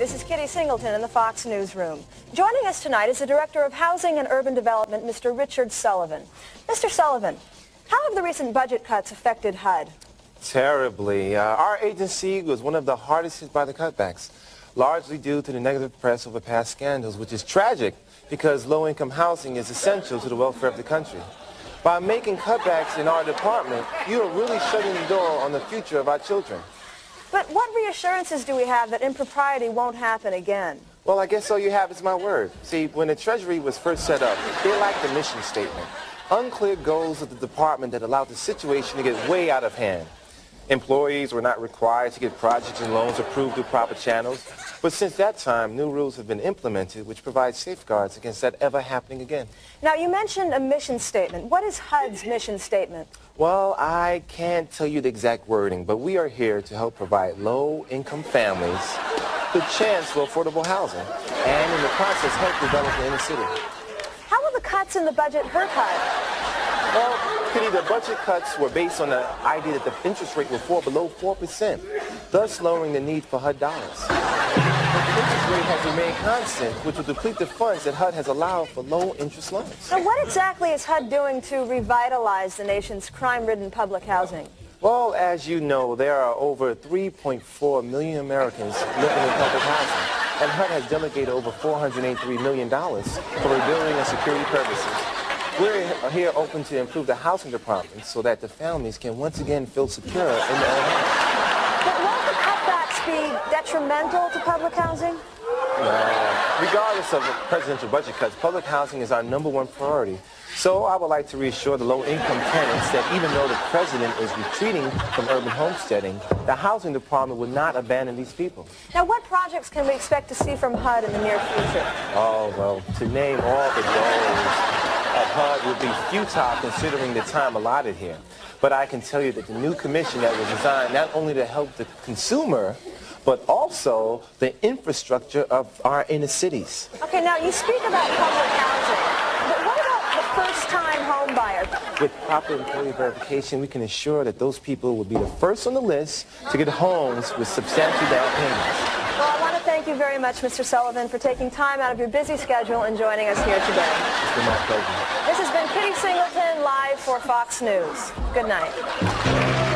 this is Kitty Singleton in the Fox Newsroom. Joining us tonight is the Director of Housing and Urban Development, Mr. Richard Sullivan. Mr. Sullivan, how have the recent budget cuts affected HUD? Terribly. Our agency was one of the hardest hit by the cutbacks, largely due to the negative press over past scandals, which is tragic because low-income housing is essential to the welfare of the country. By making cutbacks in our department, you are really shutting the door on the future of our children. But what reassurances do we have that impropriety won't happen again? Well, I guess all you have is my word. See, when the Treasury was first set up, they lacked a mission statement. Unclear goals of the department that allowed the situation to get way out of hand. Employees were not required to get projects and loans approved through proper channels. But since that time, new rules have been implemented which provide safeguards against that ever happening again. Now, you mentioned a mission statement. What is HUD's mission statement? Well, I can't tell you the exact wording, but we are here to help provide low-income families the chance for affordable housing and in the process help develop the inner city. How will the cuts in the budget hurt HUD? Well, Kitty, the budget cuts were based on the idea that the interest rate will fall below 4%, thus lowering the need for HUD dollars. But the interest rate has remained constant, which will deplete the funds that HUD has allowed for low-interest loans. So what exactly is HUD doing to revitalize the nation's crime-ridden public housing? Well, as you know, there are over 3.4 million Americans living in public housing, and HUD has delegated over $483 million for rebuilding and security purposes. We're here open to improve the housing department so that the families can once again feel secure in their own homes. But won't the cutbacks be detrimental to public housing? Regardless of the presidential budget cuts, public housing is our #1 priority. So I would like to reassure the low-income tenants that even though the president is retreating from urban homesteading, the housing department will not abandon these people. Now, what projects can we expect to see from HUD in the near future? Oh, well, to name all the goals of HUD would be futile considering the time allotted here. But I can tell you that the new commission that was designed not only to help the consumer, but also the infrastructure of our inner cities. Okay, now you speak about public housing, but what about the first-time home buyer? With proper employee verification, we can ensure that those people will be the first on the list to get homes with substantial down payments. Well, I want to thank you very much, Mr. Sullivan, for taking time out of your busy schedule and joining us here today. It's been my pleasure. This has been Kitty Singleton live for Fox News. Good night.